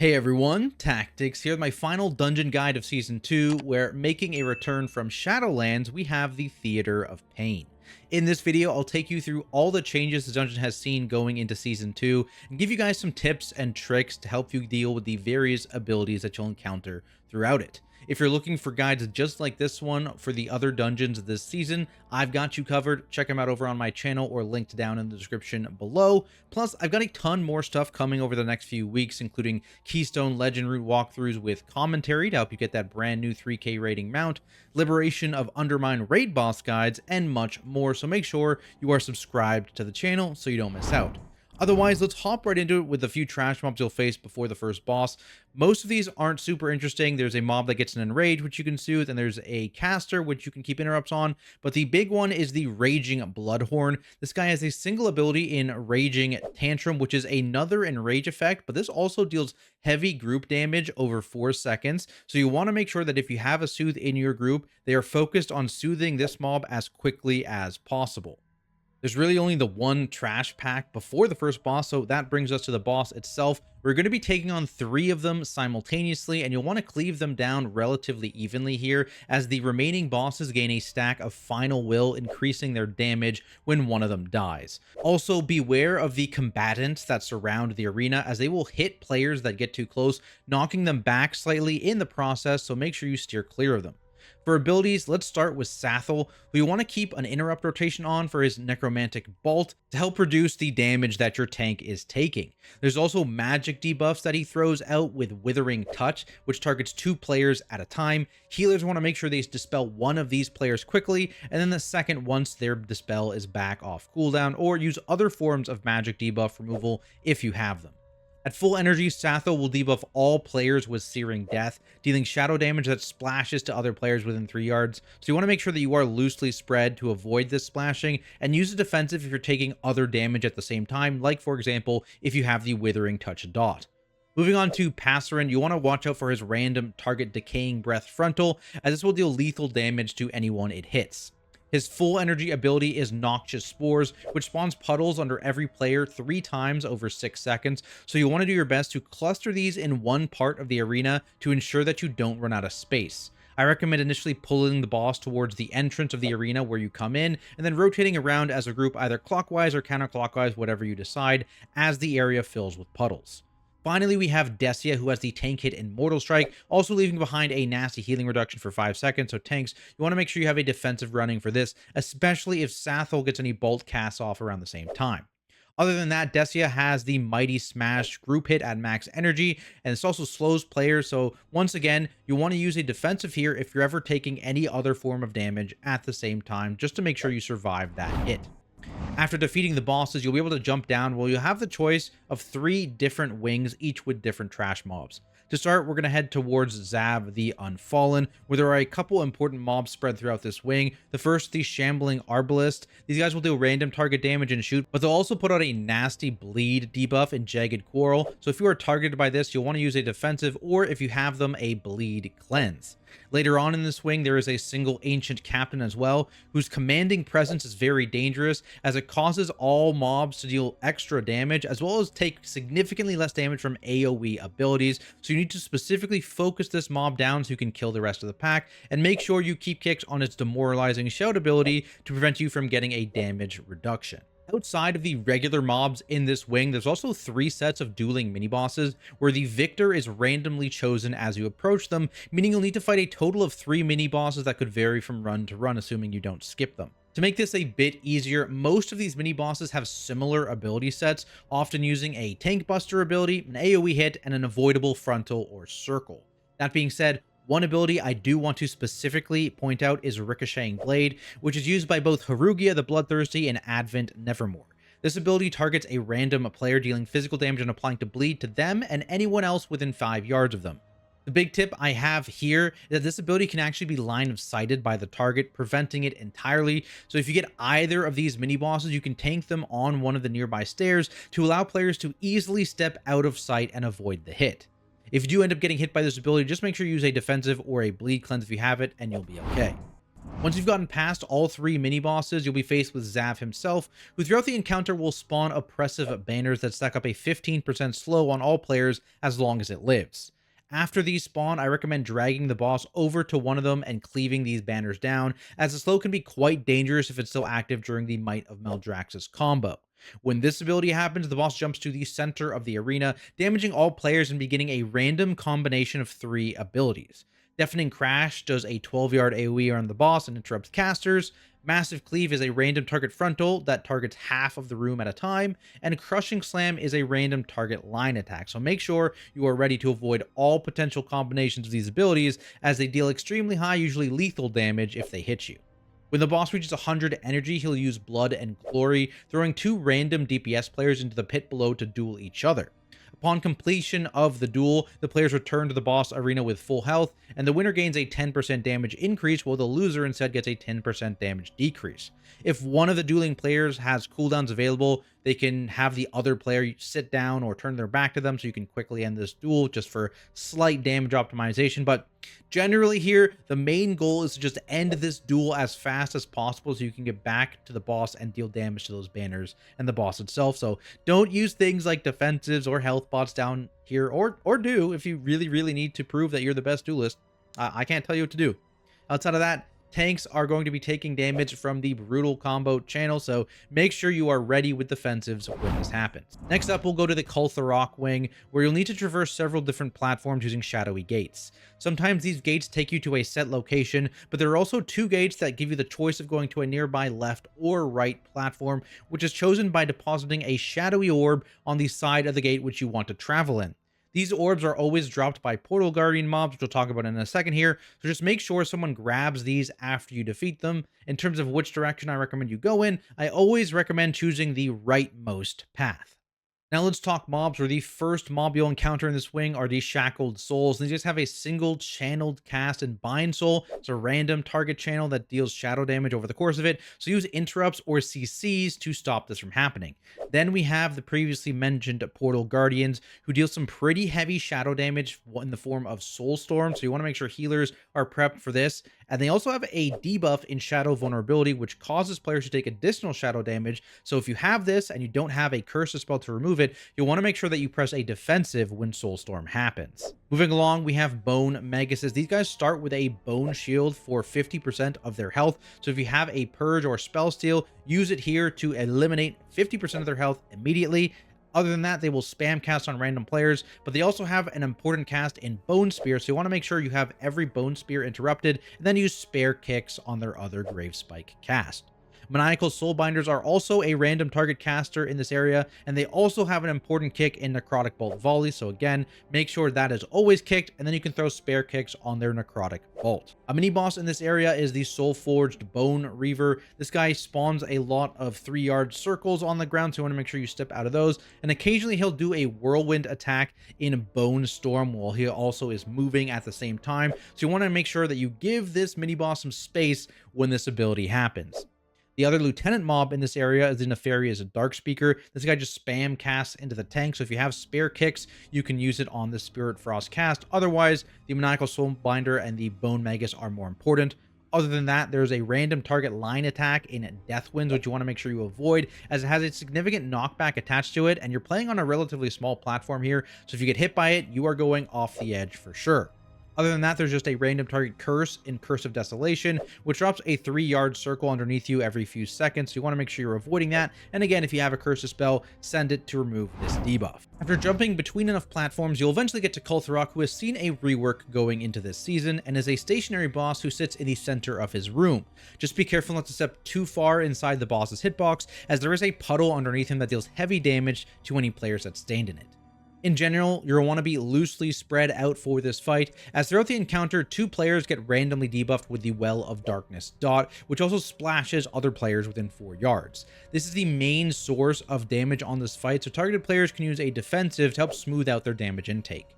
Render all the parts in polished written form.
Hey everyone, Tactics here with my final dungeon guide of Season 2, where making a return from Shadowlands, we have the Theater of Pain. In this video, I'll take you through all the changes the dungeon has seen going into Season 2, and give you guys some tips and tricks to help you deal with the various abilities that you'll encounter throughout it. If you're looking for guides just like this one for the other dungeons this season, I've got you covered. Check them out over on my channel or linked down in the description below. Plus, I've got a ton more stuff coming over the next few weeks, including Keystone Legend route walkthroughs with commentary to help you get that brand new 3K rating mount, Liberation of Undermine raid boss guides, and much more. So make sure you are subscribed to the channel so you don't miss out. Otherwise, let's hop right into it with a few trash mobs you'll face before the first boss. Most of these aren't super interesting. There's a mob that gets an enrage, which you can soothe, and there's a caster, which you can keep interrupts on. But the big one is the Raging Bloodhorn. This guy has a single ability in Raging Tantrum, which is another enrage effect, but this also deals heavy group damage over 4 seconds. So you want to make sure that if you have a soothe in your group, they are focused on soothing this mob as quickly as possible. There's really only the one trash pack before the first boss, so that brings us to the boss itself. We're going to be taking on 3 of them simultaneously, and you'll want to cleave them down relatively evenly here, as the remaining bosses gain a stack of Final Will, increasing their damage when one of them dies. Also, beware of the combatants that surround the arena, as they will hit players that get too close, knocking them back slightly in the process, so make sure you steer clear of them. For abilities, let's start with Sathel, who you want to keep an interrupt rotation on for his Necromantic Bolt to help reduce the damage that your tank is taking. There's also magic debuffs that he throws out with Withering Touch, which targets 2 players at a time. Healers want to make sure they dispel one of these players quickly, and then the second once their dispel is back off cooldown, or use other forms of magic debuff removal if you have them. At full energy, Sathel will debuff all players with Searing Death, dealing shadow damage that splashes to other players within 3 yards. So you want to make sure that you are loosely spread to avoid this splashing, and use a defensive if you're taking other damage at the same time, like for example, if you have the Withering Touch dot. Moving on to Passerin, you want to watch out for his random target Decaying Breath Frontal, as this will deal lethal damage to anyone it hits. His full energy ability is Noxious Spores, which spawns puddles under every player 3 times over 6 seconds, so you want to do your best to cluster these in one part of the arena to ensure that you don't run out of space. I recommend initially pulling the boss towards the entrance of the arena where you come in, and then rotating around as a group either clockwise or counterclockwise, whatever you decide, as the area fills with puddles. Finally, we have Desia, who has the tank hit Immortal Strike, also leaving behind a nasty healing reduction for 5 seconds. So tanks, you want to make sure you have a defensive running for this, especially if Sathel gets any bolt casts off around the same time. Other than that, Desia has the Mighty Smash group hit at max energy, and this also slows players. So once again, you want to use a defensive here if you're ever taking any other form of damage at the same time, just to make sure you survive that hit. After defeating the bosses, you'll be able to jump down. Well, you'll have the choice of 3 different wings, each with different trash mobs. To start, we're going to head towards Xav the Unfallen, where there are a couple important mobs spread throughout this wing. The first, the Shambling Arbalist. These guys will do random target damage and shoot, but they'll also put out a nasty bleed debuff in Jagged Quarrel. So if you are targeted by this, you'll want to use a defensive, or if you have them, a bleed cleanse. Later on in this wing, there is a single Ancient Captain as well, whose commanding presence is very dangerous, as it causes all mobs to deal extra damage, as well as take significantly less damage from AoE abilities. So you need to specifically focus this mob down so you can kill the rest of the pack, and make sure you keep kicks on its demoralizing shout ability to prevent you from getting a damage reduction. Outside of the regular mobs in this wing, there's also 3 sets of dueling mini-bosses, where the victor is randomly chosen as you approach them, meaning you'll need to fight a total of 3 mini-bosses that could vary from run to run, assuming you don't skip them. To make this a bit easier, most of these mini-bosses have similar ability sets, often using a Tank Buster ability, an AoE hit, and an avoidable frontal or circle. That being said, one ability I do want to specifically point out is Ricocheting Blade, which is used by both Harugia the Bloodthirsty and Advent Nevermore. This ability targets a random player, dealing physical damage and applying to bleed to them and anyone else within 5 yards of them. The big tip I have here is that this ability can actually be line of sighted by the target, preventing it entirely. So if you get either of these mini bosses, you can tank them on one of the nearby stairs to allow players to easily step out of sight and avoid the hit. If you do end up getting hit by this ability, just make sure you use a defensive or a bleed cleanse if you have it, and you'll be okay. Once you've gotten past all 3 mini-bosses, you'll be faced with Xav himself, who throughout the encounter will spawn oppressive banners that stack up a 15% slow on all players as long as it lives. After these spawn, I recommend dragging the boss over to one of them and cleaving these banners down, as the slow can be quite dangerous if it's still active during the Might of Maldraxxus combo. When this ability happens, the boss jumps to the center of the arena, damaging all players and beginning a random combination of 3 abilities. Deafening Crash does a 12-yard AoE around the boss and interrupts casters. Massive Cleave is a random target frontal that targets half of the room at a time, and Crushing Slam is a random target line attack. So make sure you are ready to avoid all potential combinations of these abilities, as they deal extremely high, usually lethal damage if they hit you. When the boss reaches 100 energy, he'll use Blood and Glory, throwing 2 random DPS players into the pit below to duel each other. Upon completion of the duel, the players return to the boss arena with full health, and the winner gains a 10% damage increase, while the loser instead gets a 10% damage decrease. If one of the dueling players has cooldowns available, they can have the other player sit down or turn their back to them so you can quickly end this duel, just for slight damage optimization. But generally here, the main goal is to just end this duel as fast as possible so you can get back to the boss and deal damage to those banners and the boss itself. So don't use things like defensives or health bots down here, or do if you really need to prove that you're the best duelist. I can't tell you what to do. Outside of that, tanks are going to be taking damage from the brutal combo channel, so make sure you are ready with defensives when this happens. Next up, we'll go to the Kul'tharok wing, where you'll need to traverse several different platforms using shadowy gates. Sometimes these gates take you to a set location, but there are also 2 gates that give you the choice of going to a nearby left or right platform, which is chosen by depositing a shadowy orb on the side of the gate which you want to travel in. These orbs are always dropped by Portal Guardian mobs, which we'll talk about in a second here, so just make sure someone grabs these after you defeat them. In terms of which direction I recommend you go in, I always recommend choosing the rightmost path. Now let's talk mobs, where the first mob you'll encounter in this wing are the Shackled Souls. These just have a single channeled cast and Bind Soul. It's a random target channel that deals shadow damage over the course of it, so use interrupts or CCs to stop this from happening. Then we have the previously mentioned Portal Guardians, who deal some pretty heavy shadow damage in the form of Soul Storm, so you want to make sure healers are prepped for this. And they also have a debuff in Shadow Vulnerability, which causes players to take additional shadow damage. So if you have this and you don't have a curse spell to remove it, you'll want to make sure that you press a defensive when Soulstorm happens. Moving along, we have Bone Maguses. These guys start with a Bone Shield for 50% of their health. So if you have a Purge or Spell Steal, use it here to eliminate 50% of their health immediately. Other than that, they will spam cast on random players, but they also have an important cast in Bone Spear, so you want to make sure you have every Bone Spear interrupted, and then use Spare Kicks on their other Grave Spike cast. Maniacal Soulbinders are also a random target caster in this area, and they also have an important kick in Necrotic Bolt Volley, so again, make sure that is always kicked, and then you can throw Spare Kicks on their Necrotic Bolt. A mini-boss in this area is the Soul-Forged Bone Reaver. This guy spawns a lot of 3-yard circles on the ground, so you want to make sure you step out of those, and occasionally he'll do a whirlwind attack in Bone Storm while he also is moving at the same time, so you want to make sure that you give this mini-boss some space when this ability happens. The other lieutenant mob in this area is the Nefarious Darkspeaker. This guy just spam casts into the tank, so if you have Spare Kicks, you can use it on the Spirit Frost cast. Otherwise, the Maniacal Soulbinder and the Bone Magus are more important. Other than that, there's a random target line attack in Deathwinds, which you want to make sure you avoid, as it has a significant knockback attached to it, and you're playing on a relatively small platform here, so if you get hit by it, you are going off the edge for sure. Other than that, there's just a random target curse in Curse of Desolation, which drops a 3-yard circle underneath you every few seconds, so you want to make sure you're avoiding that. And again, if you have a curse spell, send it to remove this debuff. After jumping between enough platforms, you'll eventually get to Kul'tharok, who has seen a rework going into this season, and is a stationary boss who sits in the center of his room. Just be careful not to step too far inside the boss's hitbox, as there is a puddle underneath him that deals heavy damage to any players that stand in it. In general, you'll want to be loosely spread out for this fight, as throughout the encounter, 2 players get randomly debuffed with the Well of Darkness dot, which also splashes other players within 4 yards. This is the main source of damage on this fight, so targeted players can use a defensive to help smooth out their damage intake.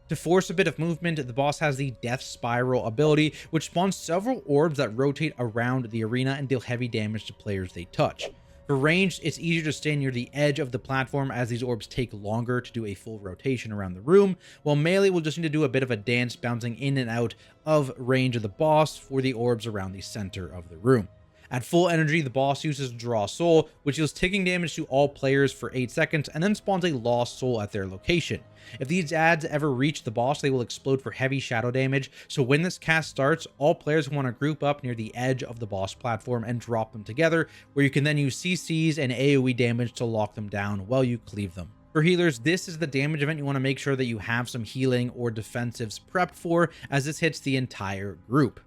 To force a bit of movement, the boss has the Death Spiral ability, which spawns several orbs that rotate around the arena and deal heavy damage to players they touch. For ranged, it's easier to stay near the edge of the platform as these orbs take longer to do a full rotation around the room, while melee will just need to do a bit of a dance bouncing in and out of range of the boss for the orbs around the center of the room. At full energy, the boss uses Draw Soul, which deals ticking damage to all players for 8 seconds and then spawns a Lost Soul at their location. If these adds ever reach the boss, they will explode for heavy shadow damage, so when this cast starts, all players want to group up near the edge of the boss platform and drop them together, where you can then use CCs and AoE damage to lock them down while you cleave them. For healers, this is the damage event you want to make sure that you have some healing or defensives prepped for, as this hits the entire group.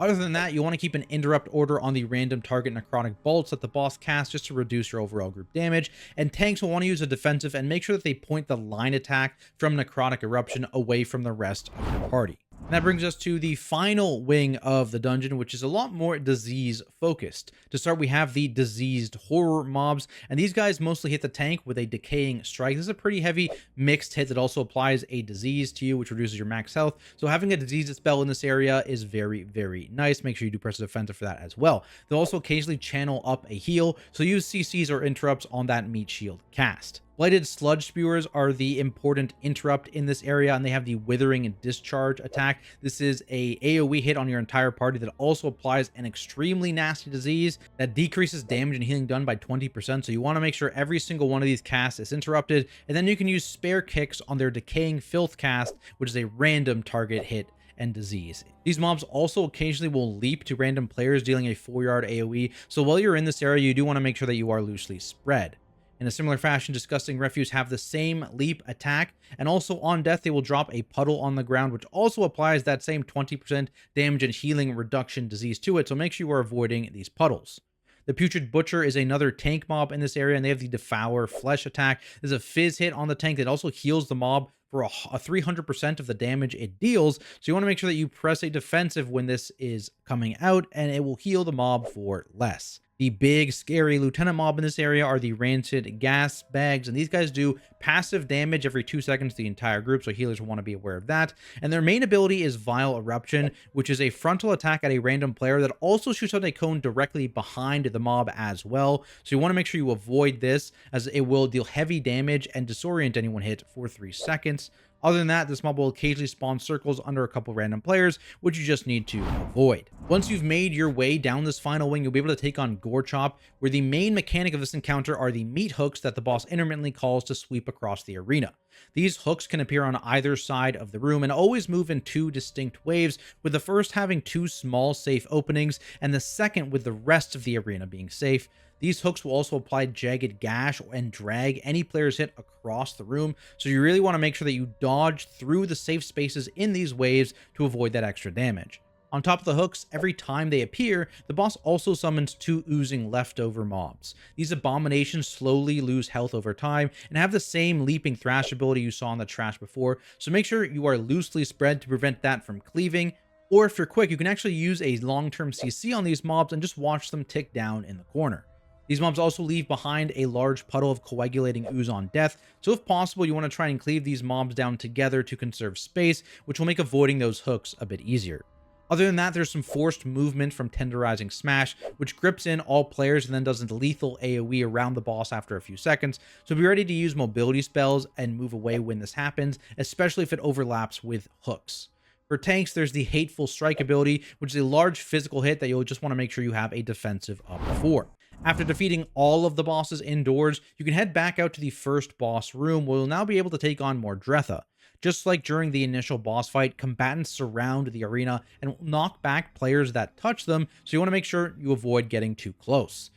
Other than that, you want to keep an interrupt order on the random target necrotic bolts that the boss casts just to reduce your overall group damage, and tanks will want to use a defensive and make sure that they point the line attack from necrotic eruption away from the rest of your party. And that brings us to the final wing of the dungeon, which is a lot more disease focused. To start, we have the diseased horror mobs, and these guys mostly hit the tank with a decaying strike. This is a pretty heavy mixed hit that also applies a disease to you, which reduces your max health. So having a disease spell in this area is very, very nice. Make sure you do press a defensive for that as well. They'll also occasionally channel up a heal, so use CCs or interrupts on that meat shield cast. Blighted Sludge Spewers are the important interrupt in this area, and they have the Withering and Discharge attack. This is a AoE hit on your entire party that also applies an extremely nasty disease that decreases damage and healing done by 20%, so you want to make sure every single one of these casts is interrupted, and then you can use Spare Kicks on their Decaying Filth cast, which is a random target hit and disease. These mobs also occasionally will leap to random players dealing a 4-yard AoE, so while you're in this area, you do want to make sure that you are loosely spread. In a similar fashion, Disgusting Refuse have the same leap attack, and also on death they will drop a puddle on the ground, which also applies that same 20% damage and healing reduction disease to it, so make sure you are avoiding these puddles. The Putrid Butcher is another tank mob in this area, and they have the Devour Flesh attack. There's a fizz hit on the tank that also heals the mob for a 300% of the damage it deals, so you want to make sure that you press a defensive when this is coming out, and it will heal the mob for less. The big, scary Lieutenant mob in this area are the Rancid Gas Bags, and these guys do passive damage every 2 seconds to the entire group, so healers will want to be aware of that. And their main ability is Vile Eruption, which is a frontal attack at a random player that also shoots out a cone directly behind the mob as well. So you want to make sure you avoid this, as it will deal heavy damage and disorient anyone hit for 3 seconds. Other than that, this mob will occasionally spawn circles under a couple random players, which you just need to avoid. Once you've made your way down this final wing, you'll be able to take on Gorechop, where the main mechanic of this encounter are the meat hooks that the boss intermittently calls to sweep across the arena. These hooks can appear on either side of the room and always move in 2 distinct waves, with the first having 2 small safe openings and the second with the rest of the arena being safe. These hooks will also apply Jagged Gash and drag any player's hit across the room, so you really want to make sure that you dodge through the safe spaces in these waves to avoid that extra damage. On top of the hooks, every time they appear, the boss also summons 2 oozing leftover mobs. These abominations slowly lose health over time and have the same leaping thrash ability you saw in the trash before, so make sure you are loosely spread to prevent that from cleaving. Or if you're quick, you can actually use a long-term CC on these mobs and just watch them tick down in the corner. These mobs also leave behind a large puddle of coagulating ooze on death, so if possible, you want to try and cleave these mobs down together to conserve space, which will make avoiding those hooks a bit easier. Other than that, there's some forced movement from Tenderizing Smash, which grips in all players and then does a lethal AoE around the boss after a few seconds, so be ready to use mobility spells and move away when this happens, especially if it overlaps with hooks. For tanks, there's the Hateful Strike ability, which is a large physical hit that you'll just want to make sure you have a defensive up for. After defeating all of the bosses indoors, you can head back out to the first boss room, where you'll now be able to take on Mordretha. Just like during the initial boss fight, combatants surround the arena and knock back players that touch them, so you want to make sure you avoid getting too close.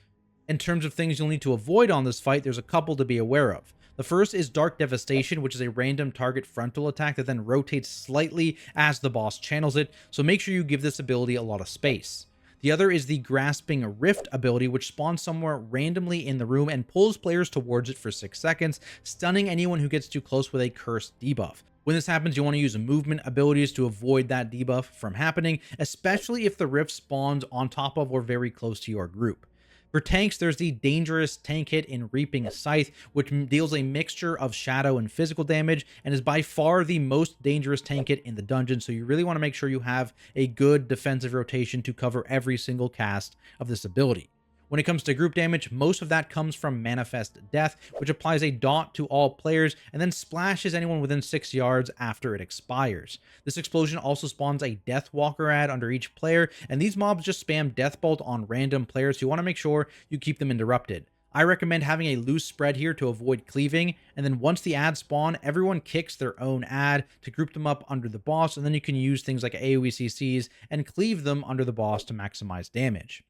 In terms of things you'll need to avoid on this fight, there's a couple to be aware of. The first is Dark Devastation, which is a random target frontal attack that then rotates slightly as the boss channels it, so make sure you give this ability a lot of space. The other is the Grasping Rift ability, which spawns somewhere randomly in the room and pulls players towards it for 6 seconds, stunning anyone who gets too close with a cursed debuff. When this happens, you want to use movement abilities to avoid that debuff from happening, especially if the rift spawns on top of or very close to your group. For tanks, there's the dangerous tank hit in Reaping Scythe, which deals a mixture of shadow and physical damage, and is by far the most dangerous tank hit in the dungeon, so you really want to make sure you have a good defensive rotation to cover every single cast of this ability. When it comes to group damage, most of that comes from Manifest Death, which applies a dot to all players and then splashes anyone within 6 yards after it expires. This explosion also spawns a Death Walker ad under each player, and these mobs just spam Death Bolt on random players, so you want to make sure you keep them interrupted. I recommend having a loose spread here to avoid cleaving, and then once the ads spawn, everyone kicks their own ad to group them up under the boss, and then you can use things like AoE CCs and cleave them under the boss to maximize damage.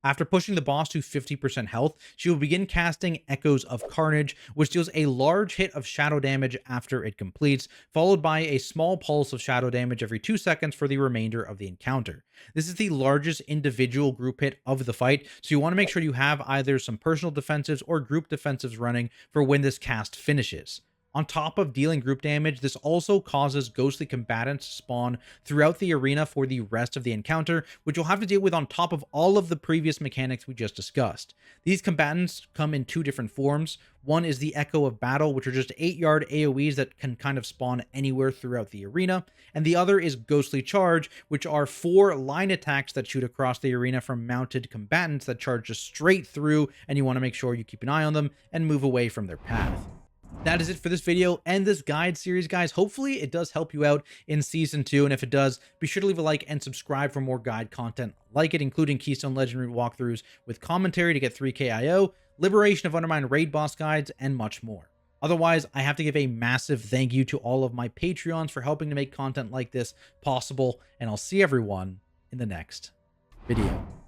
After pushing the boss to 50% health, she will begin casting Echoes of Carnage, which deals a large hit of shadow damage after it completes, followed by a small pulse of shadow damage every 2 seconds for the remainder of the encounter. This is the largest individual group hit of the fight, so you want to make sure you have either some personal defensives or group defensives running for when this cast finishes. On top of dealing group damage, this also causes ghostly combatants to spawn throughout the arena for the rest of the encounter, which you'll have to deal with on top of all of the previous mechanics we just discussed. These combatants come in 2 different forms. One is the Echo of Battle, which are just 8-yard AoEs that can kind of spawn anywhere throughout the arena, and the other is Ghostly Charge, which are 4 line attacks that shoot across the arena from mounted combatants that charge just straight through, and you want to make sure you keep an eye on them and move away from their path. That is it for this video and this guide series, guys. Hopefully it does help you out in Season 2, and if it does, be sure to leave a like and subscribe for more guide content like it, including Keystone Legendary walkthroughs with commentary to get 3k IO, Liberation of Undermine raid boss guides, and much more. Otherwise, I have to give a massive thank you to all of my Patreons for helping to make content like this possible, and I'll see everyone in the next video.